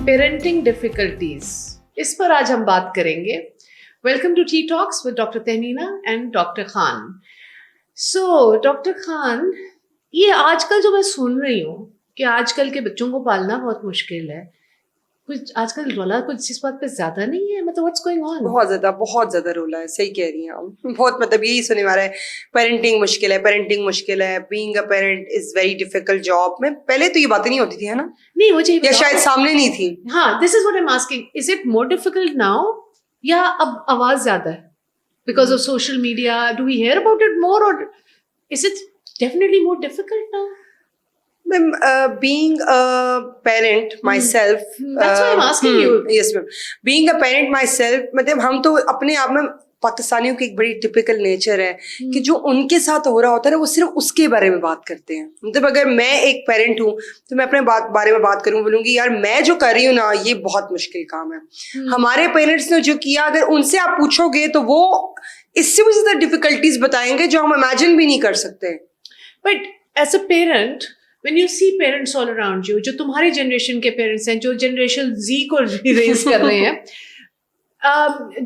Parenting difficulties, इस पर आज हम बात करेंगे। Welcome to T talks with doctor Tahmina and doctor Khan. So doctor Khan, ये आजकल जो मैं सुन रही हूँ कि आजकल के बच्चों को पालना बहुत मुश्किल है, कुछ आजकल रोला कुछ इस बात पे ज्यादा नहीं है? मतलब व्हाट्स गोइंग ऑन? बहुत ज्यादा रोला है। सही कह रही हैं आप। बहुत मतलब यही सुनने वाला है, पेरेंटिंग मुश्किल है, being a parent is very difficult job. में पहले तो ये बातें नहीं होती थी, है ना? नहीं, मुझे या शायद सामने नहीं थी। हाँ, this is what I am asking, is it more difficult now या अब आवाज ज्यादा है because of social media? Do we hear about it more और is it definitely more difficult now? Ma'am, being a parent myself, that's why I'm asking you. Yes, ma'am. Being a parent myself, मतलब हम तो अपने आप में पाकिस्तानियों की एक बड़ी टिपिकल नेचर है कि जो उनके साथ हो रहा होता है ना, वो सिर्फ उसके बारे में बात करते हैं। मतलब अगर मैं एक पेरेंट हूँ तो मैं अपने बारे में बात करूँ, बोलूंगी यार मैं जो कर रही हूँ ना, ये बहुत मुश्किल काम है। हमारे पेरेंट्स ने जो किया, अगर उनसे आप पूछोगे तो वो इससे भी ज्यादा डिफिकल्टीज बताएंगे जो हम इमेजिन भी नहीं कर सकते। But as a parent, when you see parents all around you, जो तुम्हारे जनरेशन के पेरेंट्स हैं, जो जनरेशन Z को रेज कर रहे हैं,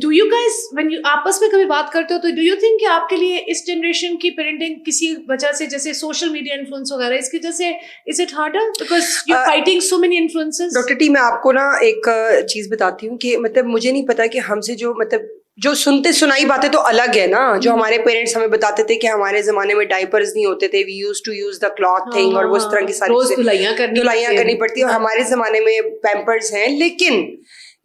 do you guys, when you आपस में कभी बात करते हो तो do you think कि आपके लिए इस जनरेशन की पेरेंटिंग किसी वजह से, जैसे सोशल मीडिया इन्फ्लुएंस वगैरह, इसकी वजह से is it harder because you're fighting so many influences? Doctor T, मैं आपको ना एक चीज बताती हूँ कि मतलब मुझे नहीं पता कि हमसे जो सुनते सुनाई बातें तो अलग है ना। जो हमारे पेरेंट्स हमें बताते थे कि हमारे जमाने में डायपर्स नहीं होते थे, we used to use the cloth thing, और वो इस तरह की सारी रोज धुलाइयां करनी पड़ती है। और हमारे जमाने में पैम्पर्स हैं,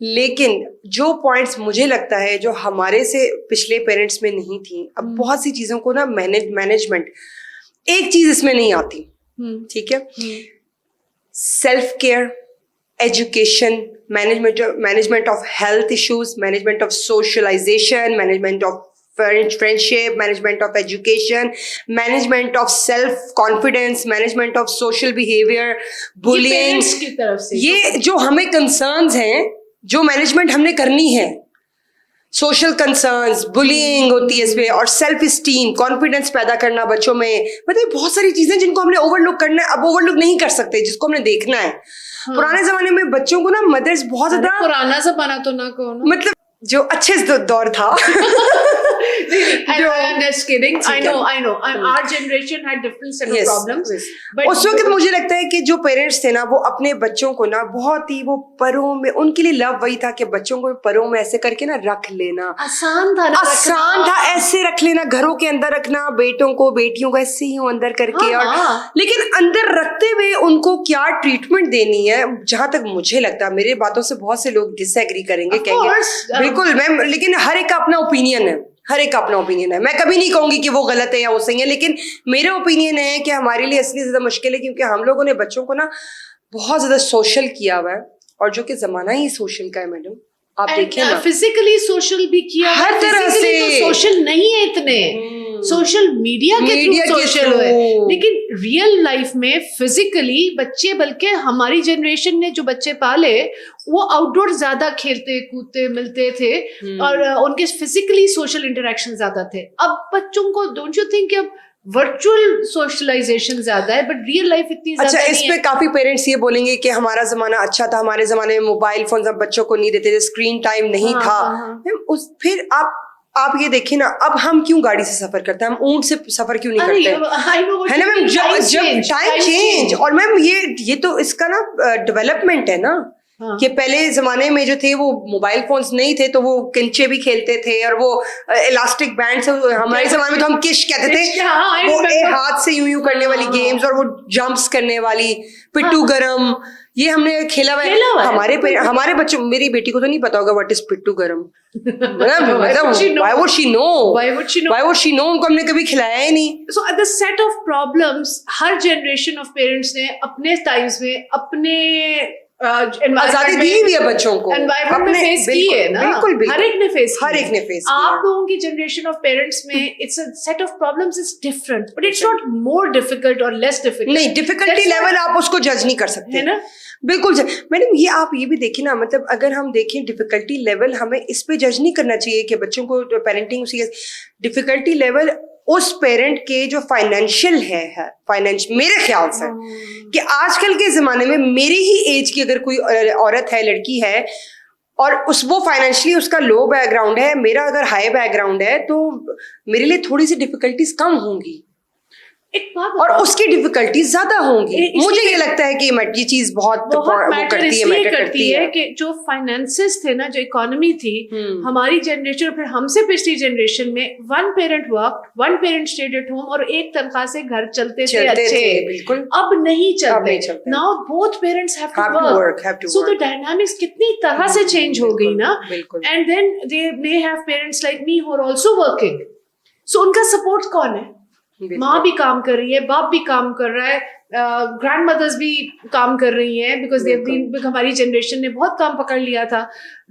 लेकिन जो पॉइंट्स मुझे लगता है जो हमारे से पिछले पेरेंट्स में नहीं थी, अब बहुत सी चीजों को ना मैनेजमेंट, एक चीज इसमें नहीं आती, ठीक है? Self care, education, management of health issues, management of socialization, management of friendship, management of education, management of self confidence, management of social behavior, bullying, की तरफ से ये जो हमें concerns हैं, जो मैनेजमेंट हमने करनी है, सोशल कंसर्न्स, बुलिंग होती है इसमें, और सेल्फ स्टीम, कॉन्फिडेंस पैदा करना बच्चों में, मतलब बहुत सारी चीजें जिनको हमने ओवरलुक करना है, अब ओवरलुक नहीं कर सकते, जिसको हमने देखना है। पुराने जमाने में बच्चों को ना मदर्स बहुत ज्यादा, पुराना जमाना तो ना कहो ना, मतलब जो अच्छे दौर था। I'm just kidding. I know. Our generation had different set of problems. But उस वक्त मुझे लगता है कि जो पेरेंट्स थे ना, वो अपने बच्चों को ना बहुत ही वो परों में, उनके लिए लव वही था कि बच्चों को परों में ऐसे करके ना रख लेना। आसान था ऐसे रख लेना, घरों के अंदर रखना, बेटों को बेटियों को ऐसे ही अंदर करके। और लेकिन अंदर रखते हुए उनको क्या ट्रीटमेंट देनी है, जहां तक मुझे लगता है, मेरे बातों से बहुत से लोग डिसएग्री करेंगे, कहेंगे बिल्कुल मैम, लेकिन हर एक का अपना ओपिनियन है, मैं कभी नहीं कहूंगी कि वो गलत है या वो सही है, लेकिन मेरा ओपिनियन है कि हमारे लिए इसलिए ज्यादा मुश्किल है क्योंकि हम लोगों ने बच्चों को ना बहुत ज्यादा सोशल किया हुआ है, और जो कि जमाना ही सोशल का है मैडम, आप देखिए ना, फिजिकली सोशल भी किया, हर तरह से। तो सोशल नहीं है इतने, सोशल मीडिया के थ्रू सोशल हुए, लेकिन रियल लाइफ में फिजिकली बच्चे, बल्कि हमारी जनरेशन ने जो बच्चे पाले वो आउटडोर ज्यादा खेलते कूदते मिलते थे, और उनके फिजिकली सोशल इंटरेक्शन ज्यादा थे। अब बच्चों को, डोंट यू थिंक, अब वर्चुअल सोशलाइजेशन ज्यादा है, बट रियल लाइफ इतनी ज्यादा नहीं है। इस पे काफी पेरेंट्स ये बोलेंगे कि हमारा जमाना अच्छा था, हमारे जमाने में मोबाइल फोन सब बच्चों को नहीं देते थे, स्क्रीन टाइम नहीं था। फिर आप ये देखिए ना, अब हम क्यों गाड़ी से सफर करते हैं, हम ऊंट से सफर क्यों नहीं करते, है ना मैम? जब टाइम चेंज, और मैम ये तो इसका ना डेवलपमेंट है ना, कि पहले जमाने में जो थे वो मोबाइल फोन्स नहीं थे, तो वो किंचे भी खेलते थे, और वो इलास्टिक बैंड से, हमारे जमाने में तो हम किश कहते थे, वो हाथ से यूं करने वाली गेम्स, और वो जंप्स करने वाली, पिट्टू गरम, ये हमने खेला हुआ है। हमारे बच्चों, मेरी बेटी को तो नहीं पता होगा व्हाट इज पिट्टू गरम, why would she know? उनको हमने कभी खिलाया ही नहीं। So at the set of problems, her generation of parents ने अपने टाइम्स में अपने आजादी दी हुई है बच्चों को, एनवायरनमेंट में फेस की है ना, बिल्कुल हर एक ने फेस किया। आप लोगों की जनरेशन ऑफ पेरेंट्स में it's a set of problems is different, but it's not more difficult और लेस डिफिकल्ट। नहीं, डिफिकल्टी लेवल आप उसको जज नहीं कर सकते, है ना? बिल्कुल मैडम, ये आप ये भी देखिए ना, मतलब अगर हम देखें डिफिकल्टी लेवल, हमें इस पे जज नहीं करना चाहिए कि बच्चों को पेरेंटिंग, डिफिकल्टी लेवल उस पेरेंट के जो फाइनेंशियल है फाइनेंशियल, मेरे ख्याल से कि आजकल के ज़माने में मेरी ही एज की अगर कोई औरत है, लड़की है, और वो फाइनेंशियली उसका लो बैकग्राउंड है, मेरा अगर हाई बैकग्राउंड है, तो मेरे लिए थोड़ी सी डिफिकल्टीज कम होंगी एक बात और उसकी डिफिकल्टीज ज्यादा होंगी। मुझे ये लगता है कि ये चीज बहुत मैटर करती है कि जो फाइनेंसेस थे ना, जो इकोनॉमी थी हमारी जनरेशन, फिर हमसे पिछली जनरेशन में, one parent work, one parent stayed at home और एक तनख्वाह से घर चलते थे अच्छे। बिल्कुल अब नहीं चलते। Now both parents have to work, so the dynamics कितनी तरह से चेंज हो गई ना। And then they may have parents like me who are also working, so उनका सपोर्ट कौन है? माँ भी काम कर रही है, बाप भी काम कर रहा है, ग्रैंड मदर्स भी काम कर रही हैं, बिकॉज हमारी जनरेशन ने बहुत काम पकड़ लिया था,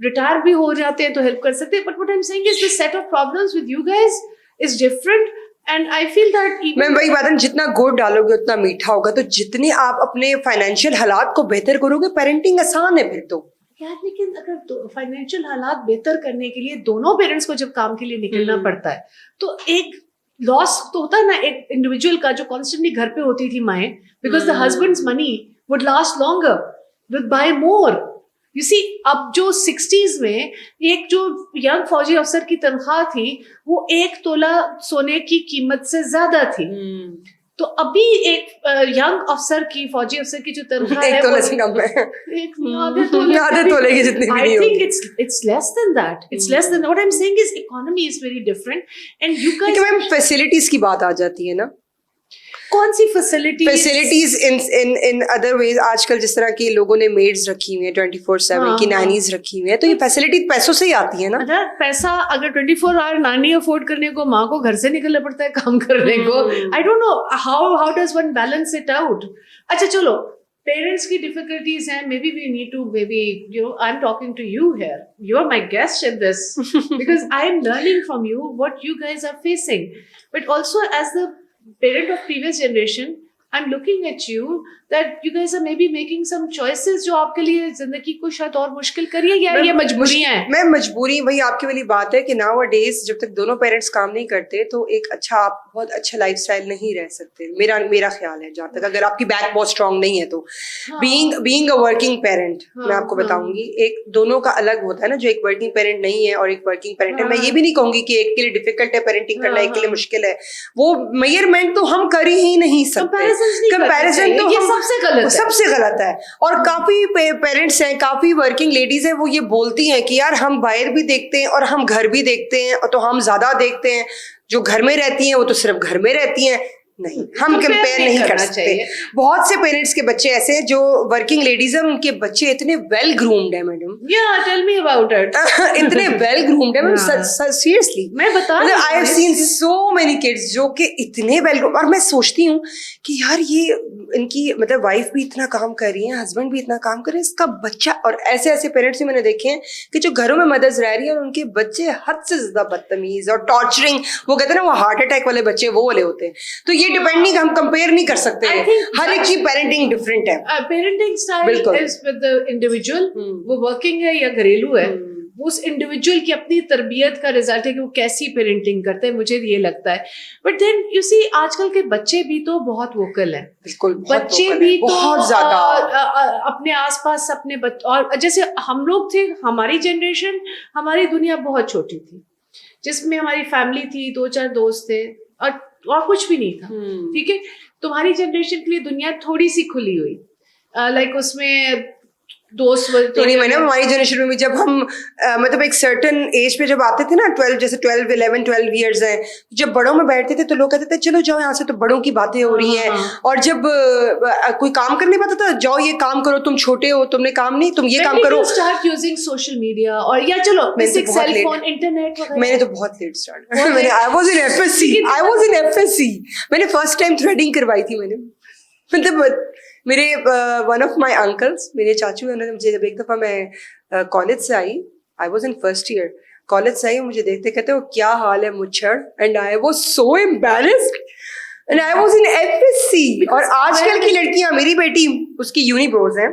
रिटायर भी हो जाते हैं तो हेल्प कर सकते हैं। But what I am saying is the set of problems with you guys is different and I feel that मैं वही बात है, जितना गुड़ डालोगे उतना मीठा होगा। तो जितने आप अपने फाइनेंशियल हालात को बेहतर करोगे, पेरेंटिंग आसान है फिर तो यार। लेकिन अगर फाइनेंशियल हालात बेहतर करने के लिए दोनों पेरेंट्स को जब काम के लिए निकलना पड़ता है, तो एक लॉस तो होता है ना एक इंडिविजुअल का, जो कॉन्स्टेंटली घर पे होती थी माएं, because the husband's money would last longer, would buy more. You see, अब जो 60s में एक जो यंग फौजी अफसर की तनख्वाह थी वो 1 तोला सोने की कीमत से ज्यादा थी। तो अभी एक यंग अफसर की, फौजी अफसर की जो तनख्वाह है, 1 तोले से कम है, आधे तोले की जितनी भी नहीं होगी। It's less than that. It's less than what I'm saying is economy is very different and you guys. Ma'am facilities की बात आ जाती है ना, कौन सी फैसिलिटीज इन अदर वेज। आजकल जिस तरह के लोगों ने मेड्स रखी हुई है 24/7 की, नैनीज रखी हुई है, तो ये फैसिलिटी पैसों से ही आती है ना। अगर पैसा अगर 24 आवर नानी अफोर्ड करने को, माँ को घर से निकलना पड़ता है काम करने को। I don't know how does one balance it out. अच्छा चलो, पेरेंट्स की डिफिकल्टीज हैं, maybe we need to, maybe you know, I am talking to you here, you are my guest in this because I am learning from you what you guys are facing, but also as the parent of previous generation, I'm looking at you that you guys are maybe making some choices जो आपके लिए जिंदगी को शायद और मुश्किल करिए, या ये मजबूरियां हैं। मैं मजबूरी, वही आपकी वाली बात है कि नाउअडेज जब तक दोनों पेरेंट्स काम नहीं करते तो एक अच्छा, आप बहुत अच्छा लाइफस्टाइल नहीं रह सकते। मेरा ख्याल है, जहाँ तक अगर आपकी बैक बहुत स्ट्रांग नहीं है तो बीइंग अ वर्किंग पेरेंट, मैं आपको बताऊंगी, एक दोनों का अलग होता है ना। जो एक वर्किंग पेरेंट नहीं है और एक वर्किंग पेरेंट है, मैं ये भी नहीं कहूंगी कि एक के लिए डिफिकल्ट है पेरेंटिंग करना, एक के लिए मुश्किल है। वो मेजरमेंट तो हम कर ही नहीं सकते, कंपैरिजन तो सबसे गलत है। और काफी पेरेंट्स हैं, काफी वर्किंग लेडीज हैं, वो ये बोलती हैं कि यार हम बाहर भी देखते हैं और हम घर भी देखते हैं, तो हम ज्यादा देखते हैं। जो घर में रहती हैं वो तो सिर्फ घर में रहती हैं। नहीं, हम कंपेयर नहीं कर सकते। बहुत से पेरेंट्स के बच्चे ऐसे हैं जो वर्किंग लेडीज हैं, उनके बच्चे इतने वेल ग्रूम्ड है madam. Yeah, tell me about it. इतने वेल ग्रूम्ड है मैडम, सीरियसली मैं बता रही हूँ। I have seen so many kids जो कि इतने वेल ग्रूम्ड, और मैं सोचती हूँ कि यार ये इनकी मतलब वाइफ भी इतना काम कर रही है, हस्बैंड भी इतना काम कर रहे हैं, इसका बच्चा। और ऐसे ऐसे पेरेंट्स भी मैंने देखे हैं कि जो घरों में मदर्स रह रही है और उनके बच्चे हद से ज्यादा बदतमीज और टॉर्चरिंग, वो कहते हैं ना, वो हार्ट अटैक वाले बच्चे वो वाले होते हैं। तो ये डिपेंडिंग, हम कंपेयर नहीं कर सकते। हर एक की पेरेंटिंग डिफरेंट है। Parenting style is with the individual, वो वर्किंग है या घरेलू है, उस इंडिविजुअल की अपनी तरबियत का रिजल्ट है कि वो कैसी पेरेंटिंग करते हैं, मुझे ये लगता है। बट देन यू सी, आजकल के बच्चे भी तो बहुत वोकल हैं। बिल्कुल, बच्चे भी तो बहुत ज्यादा अपने आसपास अपने और जैसे हम लोग थे, हमारी जनरेशन, हमारी दुनिया बहुत छोटी थी, जिसमें हमारी फैमिली थी, 2-4 दोस्त थे और कुछ भी नहीं था। ठीक है, तुम्हारी जनरेशन के लिए दुनिया थोड़ी सी खुली हुई, लाइक उसमें दोस्त थोड़ी मैडम। हमारी जनरेशन में भी जब हम मतलब एक सर्टेन एज पे जब आते थे ना, 12 जैसे 12, 11, 12 ईयर्स हैं, जब बड़ों में बैठते थे तो लोग कहते थे चलो जाओ यहाँ से, तो बड़ों की बातें हो रही हैं। और जब कोई काम करने पाता था, जाओ ये काम करो, तुम छोटे हो, तुमने काम नहीं, तुम ये काम करो। स्टार्ट यूजिंग सोशल मीडिया और या चलो बेसिक सेल फोन, इंटरनेट वगैरह। मैंने तो बहुत लेट स्टार्ट मैंने आई वाज इन एफएससी। मैंने फर्स्ट टाइम थ्रेडिंग करवाई थी मैंने। मतलब मेरे वन ऑफ माई अंकल्स, मेरे चाचू ने मुझे, जब एक दफा मैं कॉलेज से आई, I was in first year, college से आई, मुझे देखते कहते वो क्या हाल है मुच्छड़, and I was so embarrassed and I was in FSc. और आजकल की लड़कियां, मेरी बेटी उसकी यूनिप्रोज है,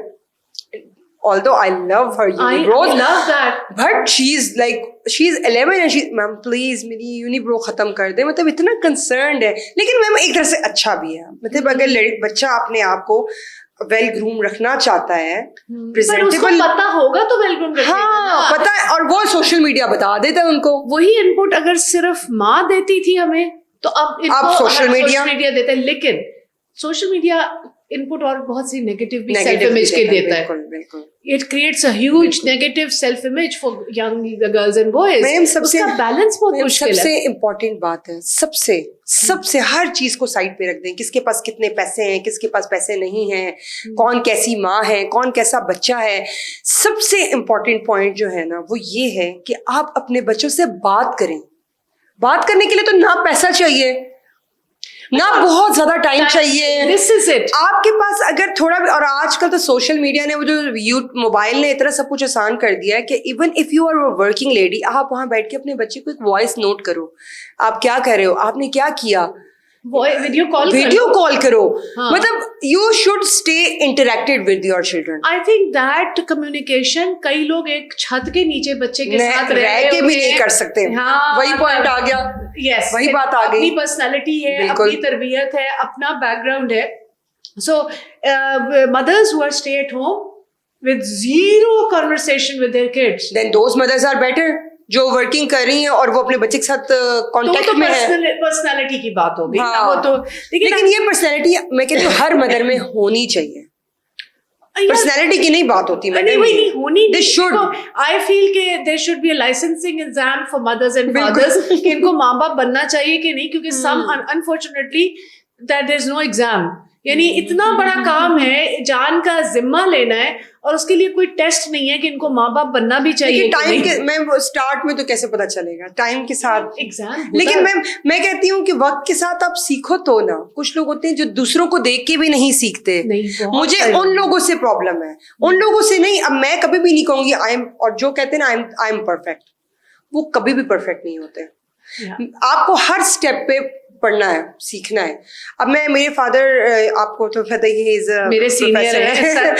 although I love her Unibro, I love that. but she's 11 and she, ma'am please मेरी यूनिब्रो खत्म कर दे, मतलब इतना कंसर्न्ड है, लेकिन मैम एक तरह से अच्छा भी है, मतलब अगर बच्चा अपने आप को वेल ग्रूम रखना चाहता है, पर उसको पता होगा तो वेल ग्रूम रखेगा। हाँ पता है, और वो सोशल मीडिया बता देता है उनको। वही इनपुट अगर सिर्फ माँ देती थी हमें, तो अब सोशल मीडिया देता है, लेकिन सोशल मीडिया इनपुट और बहुत सी नेगेटिव भी सेल्फ इमेज के देता है। बिल्कुल। It creates a huge negative self image for young girls and boys. Ma'am सबसे बैलेंस बहुत मुश्किल है। सबसे इम्पोर्टेंट बात है, सबसे हर चीज को साइड पे रख दें, किसके पास कितने पैसे हैं, किसके पास पैसे नहीं हैं, कौन कैसी माँ है, कौन कैसा बच्चा है। सबसे इम्पोर्टेंट पॉइंट जो है ना वो ये है कि आप अपने बच्चों से बात करें। बात करने के लिए तो ना पैसा चाहिए, ना बहुत ज्यादा टाइम चाहिए। This is it. आपके पास अगर थोड़ा भी, और आजकल तो सोशल मीडिया ने, वो जो मोबाइल ने इतना सब कुछ आसान कर दिया है कि even if you are working lady, आप वहां बैठ के अपने बच्चे को एक वॉइस नोट करो, आप क्या कर रहे हो, आपने क्या किया, वीडियो कॉल करो। हाँ. मतलब you should stay interacted with your children. I think that communication, कई लोग एक छत के नीचे बच्चे के साथ रह के भी नहीं कर सकते। हाँ, वही पॉइंट आ गया। यस, वही बात आ गई। अपनी पर्सनालिटी है, अपनी तरबियत है, अपना बैकग्राउंड है। So mothers who are stay at home with zero conversation with their kids, then those mothers are better, जो वर्किंग कर रही हैं और वो अपने बच्चे के साथ कांटेक्ट में है। पर्सनालिटी की बात हो गई। हाँ, वो तो लेकिन ये पर्सनालिटी मैं कहती हूँ हर मदर में होनी चाहिए। पर्सनालिटी की नहीं बात होती, नहीं होनी। They should. I feel कि there should be a licensing exam for mothers and fathers कि इनको माँ बाप बनना चाहिए कि नहीं, क्योंकि some unfortunately that there is no exam। यानी इतना बड़ा काम है, जान का जिम्मा लेना है, और उसके लिए कोई टेस्ट नहीं है कि इनको माँ बाप बनना भी चाहिए। टाइम के मैं स्टार्ट में तो कैसे पता चलेगा, टाइम के साथ एग्जाम। लेकिन मैं कहती हूँ कि वक्त के साथ आप सीखो तो ना। कुछ लोग होते हैं जो दूसरों को देख के भी नहीं सीखते। मुझे उन लोगों से प्रॉब्लम है, उन लोगों से नहीं। अब मैं कभी भी नहीं कहूंगी आई एम, और जो कहते हैं ना आई एम परफेक्ट, वो कभी भी परफेक्ट नहीं होते। आपको हर स्टेप पे पढ़ना है, सीखना है। अब मेरे फादर, आपको तो पता ही है, मेरे सीनियर है।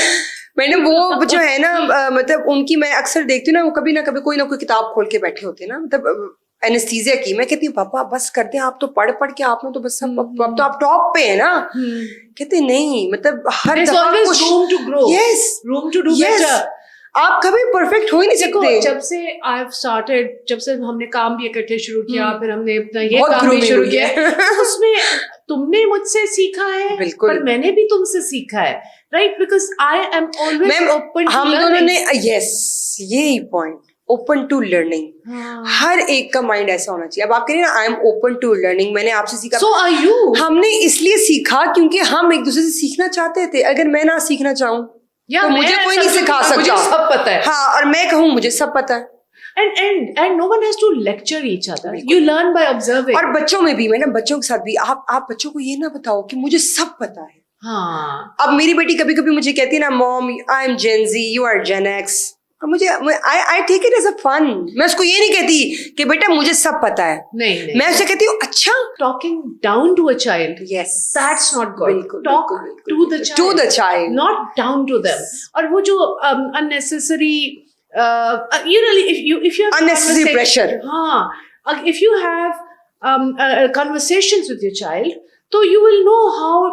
मैंने वो जो है ना, मतलब उनकी मैं अक्सर देखती हूँ ना, वो कभी ना कभी कोई ना कोई किताब खोल के बैठे होते हैं ना, मतलब एनेस्थीसिया की। मैं कहती हूँ पापा बस करते हैं, आप तो पढ़ के आपने तो बस अब तो आप टॉप पे है ना। कहते नहीं, मतलब हर room to grow, room to do better। आप कभी परफेक्ट हो ही नहीं सकते। जब से आई हैव स्टार्टेड, जब से हमने काम भी इकट्ठे शुरू किया, फिर हमने अपना ये काम भी शुरू किया, उसमें तुमने मुझसे सीखा है, पर मैंने भी तुमसे सीखा है, right? Because I am always open. हम दोनों ने, यस, यही पॉइंट, ओपन टू लर्निंग। हर एक का माइंड ऐसा होना चाहिए। अब आप कह रहे हैं ना I am open to learning, मैंने आपसे सीखा। So are you. हमने इसलिए सीखा क्योंकि हम एक दूसरे से सीखना चाहते थे। अगर मैं ना सीखना चाहूँ तो मुझे कोई नहीं सिखा सकता। मुझे सब पता है। हाँ, और मैं कहूँ मुझे सब पता है। And no one has to lecture each other. You learn by observing. और बच्चों में भी, मैंने बच्चों के साथ भी, आप बच्चों को ये ना बताओ कि मुझे सब पता है। हाँ। अब मेरी बेटी कभी कभी मुझे कहती है ना, mom I am Gen Z, you are Gen X. मुझे I take it as a fun. मैं उसको ये नहीं कहती कि बेटा मुझे सब पता है। नहीं। मैं उसे कहती हूँ अच्छा। Talking down to a child, yes, that's not good. Talk to the child, not down to them. और वो जो unnecessary, you know, if you have unnecessary pressure, हाँ, if you have conversations with your child, so you will know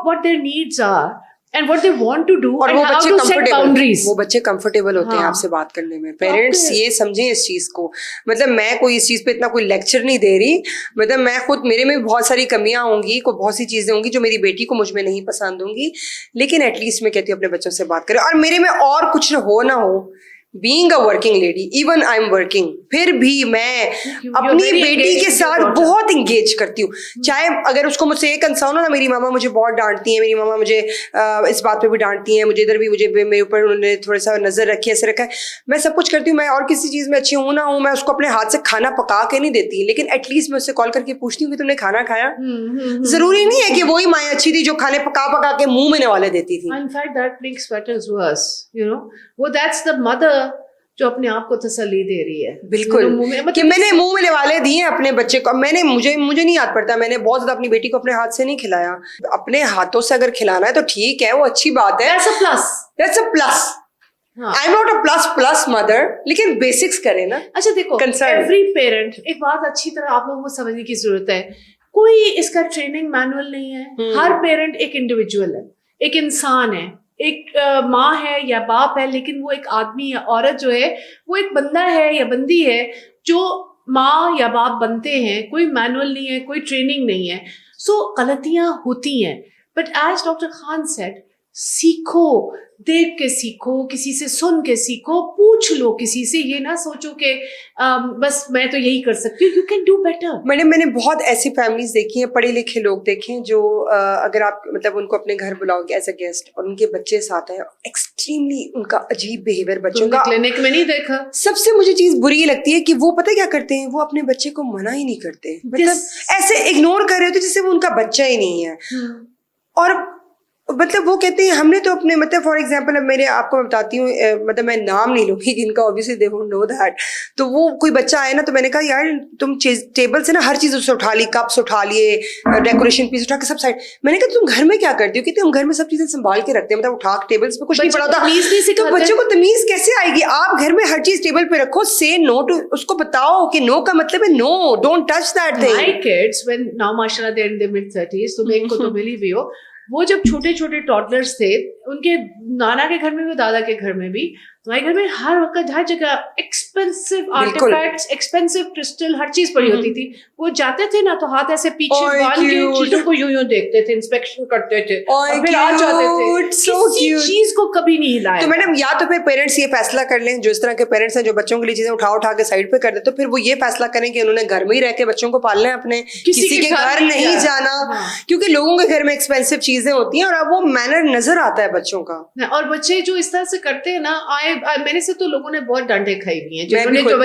what their needs are and what they want to do, और and how to set boundaries. वो बच्चे comfortable होते हैं आपसे बात करने में। पेरेंट्स ये समझें इस चीज को। मतलब मैं कोई इस चीज पे इतना कोई लेक्चर नहीं दे रही। मतलब मैं खुद, मेरे में बहुत सारी कमियां होंगी, को बहुत सी चीजें होंगी जो मेरी बेटी को मुझ में नहीं पसंद होंगी, लेकिन एटलीस्ट मैं कहती हूँ अपने बच्चों से बात करें। और मेरे में और कुछ हो ना हो, being a working lady, even I am working, फिर भी मैं अपनी बेटी के साथ बहुत इंगेज करती हूँ। चाहे अगर उसको मुझसे ये कंसर्न हो ना, मेरी मामा मुझे बहुत डांटती है, मेरी मामा मुझे इस बात पे भी डांटती है, मुझे इधर भी, मुझे मेरे ऊपर उन्होंने थोड़ा सा नजर रखी है, ऐसे रखा है। मैं सब कुछ करती हूँ, मैं और किसी चीज में अच्छी हूँ ना हूँ, मैं उसको अपने हाथ से खाना पका के नहीं देती, लेकिन एटलीस्ट मैं उससे कॉल करके पूछती हूँ कि तुमने खाना खाया। जरूरी नहीं है कि वही माँ अच्छी थी जो खाने पका के मुंह में नवाले देती थी। In fact, that makes matters worse, you know. वो that's the mother जो अपने आप को तसल्ली दे रही है। बिल्कुल, कि मैंने मुंह में नवाले दिए अपने बच्चे को। मुझे नहीं याद पड़ता, मैंने बहुत ज्यादा अपनी बेटी को अपने हाथ से नहीं खिलाया। अपने हाथों से अगर खिलाना है तो ठीक है, वो अच्छी बात है। That's a plus. I am not a plus mother, लेकिन बेसिक्स करें ना। अच्छा देखो, एवरी पेरेंट, एक बात अच्छी तरह आप लोगों को समझने की जरूरत है, कोई इसका ट्रेनिंग मैनुअल नहीं है। हर पेरेंट एक इंडिविजुअल है, एक इंसान है, एक माँ है या बाप है, लेकिन वो एक आदमी या औरत जो है वो एक बंदा है या बंदी है जो माँ या बाप बनते हैं। कोई मैनुअल नहीं है, कोई ट्रेनिंग नहीं है। सो गलतियां होती हैं, but as doctor Khan said, सीखो, देख के सीखो, किसी से सुन के सीखो, पूछ लो किसी से। ये ना सोचो कि बस मैं तो यही कर सकती हूँ। You can do better. मैंने बहुत ऐसी फैमिलीज देखी हैं, पढ़े लिखे लोग देखे हैं, जो अगर आप मतलब उनको अपने घर बुलाओगे एज अ गेस्ट और उनके बच्चे साथ हैं, एक्सट्रीमली उनका अजीब बिहेवियर बच्चों का। क्लिनिक में नहीं देखा? सबसे मुझे चीज बुरी ये लगती है कि वो पता क्या करते हैं, वो अपने बच्चे को मना ही नहीं करते, मतलब ऐसे इग्नोर कर रहे होते जैसे वो उनका बच्चा ही नहीं है। और मतलब वो कहते हैं हमने तो अपने, मतलब फॉर एग्जांपल अब मेरे, आपको मैं बताती हूँ, मतलब मैं नाम नहीं लूंगी इनका, obviously they won't know that. तो वो कोई बच्चा आया ना, तो मैंने कहा यार तुम टेबल से ना हर चीज उससे उठा ली, कप्स उठा लिए, डेकोरेशन पीस उठा के सब साइड। मैंने कहा तुम घर में क्या करती हो? कहते हम घर में सब चीजें संभाल के रखते हैं, मतलब उठा के टेबल्स पे कुछ नहीं पड़ा होता। तो बच्चों को तमीज कैसे आएगी? आप घर में हर चीज टेबल पे रखो, से नो टू, उसको बताओ कि नो का मतलब है no, don't touch that thing. My kids when now माशाल्लाह they in the mid 30s, तुम एक को तो मिली भी हो, वो जब छोटे छोटे टॉडलर्स थे, उनके नाना के घर में भी, दादा के घर में भी, हमारे घर में हर वक्त हर जगह एक्सपेंसिव आर्टिफैक्ट्स, एक्सपेंसिव क्रिस्टल, हर चीज पड़ी होती थी। वो जाते थे ना तो हाथ ऐसे पीछे बांध के चीजों को यूं यूं देखते थे, इंस्पेक्शन करते थे और फिर आ जाते थे। किसी चीज को कभी नहीं हिलाया। तो मैडम या तो फिर पेरेंट्स ये फैसला कर लें, जो इस तरह के पेरेंट्स हैं जो बच्चों के लिए चीजें उठा उठा के साइड पे कर देते, तो फिर वो ये फैसला करें कि उन्होंने घर में ही रह के बच्चों को पालना है, अपने किसी के घर नहीं जाना, क्योंकि लोगों के घर में एक्सपेंसिव चीजें होती हैं और अब वो मैनर नजर आता है बच्चों का। और बच्चे जो इस तरह से करते हैं ना, मेरे से तो लोगों ने बहुत डांटे खाई हुई हैं, जिन्होंने जो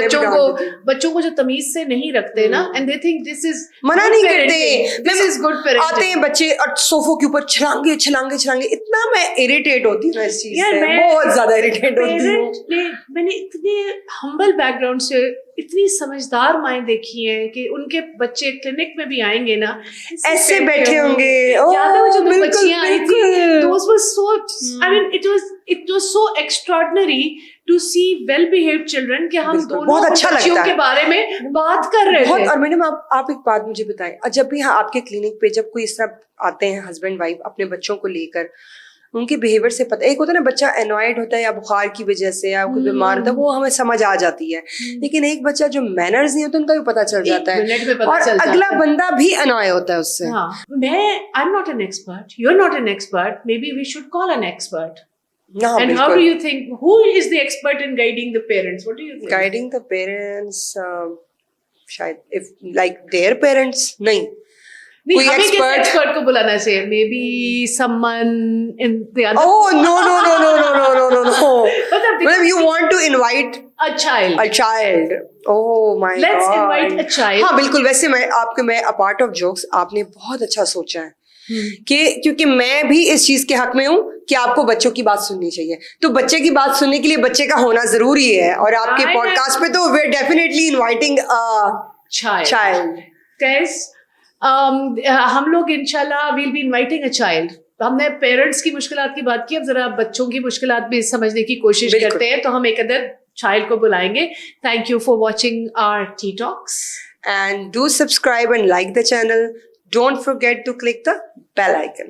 बच्चों को जो तमीज से नहीं रखते ना, and they think this is, मना नहीं करते, दिस इज गुड पेरेंटिंग। आते हैं बच्चे और सोफों के ऊपर छलांगे छलांगे छलांगे, इतना मैं इरिटेट होती हूँ इस चीज से, बहुत ज्यादा इरिटेट होती हूँ। मैंने इतने हम्बल बैकग्राउंड से इतनी समझदार माएं देखी हैं कि उनके बच्चे क्लिनिक में भी आएंगे ना, ऐसे बैठे होंगे। याद है वो जो दो बच्चियां आई थी, those were so, I mean it was so extraordinary to see well behaved children कि हम दोनों बच्चियों के बारे में बात कर रहे थे। और मैडम आप एक बात मुझे बताएं, जब भी आपके क्लिनिक पे जब कोई इस तरह आते हैं हस्बैंड वाइफ अपने बच्चों को लेकर, उनके बिहेवियर से पता, एक होता है ना बच्चा एनॉयड होता है या बुखार की वजह से या कोई बीमार होता है, वो हमें समझ आ जाती है, लेकिन एक बच्चा जो मैनर्स नहीं होता उनका भी पता चल जाता है, और अगला बंदा भी अनॉय होता है उससे। I am not an expert, you are not an expert, maybe we should call an expert. No, and how do you think, who is the expert in guiding the parents? What do you think? Guiding the parents, शायद if like their parents, नहीं हमें किस expert को बुलाना चाहिए? Maybe someone in the other. Oh no. मतलब you want to invite a child. Oh my God. Let's invite a child. हाँ बिल्कुल। वैसे मैं apart of jokes, आपने बहुत अच्छा सोचा है कि क्योंकि मैं भी इस चीज के हक में हूँ कि आपको बच्चों की बात सुननी चाहिए, तो बच्चे की बात सुनने के लिए बच्चे का होना जरूरी है, और आपके पॉडकास्ट पे तो we're definitely inviting a child. Guys, हम लोग इंशाल्लाह we'll be inviting a child. हमने पेरेंट्स की मुश्किलात की बात की, अब जरा बच्चों की मुश्किलात भी समझने की कोशिश करते हैं, तो हम एक अदर चाइल्ड को बुलाएंगे। Thank you for watching our Tea Talks. And do subscribe and like the channel. Don't forget to click the bell icon.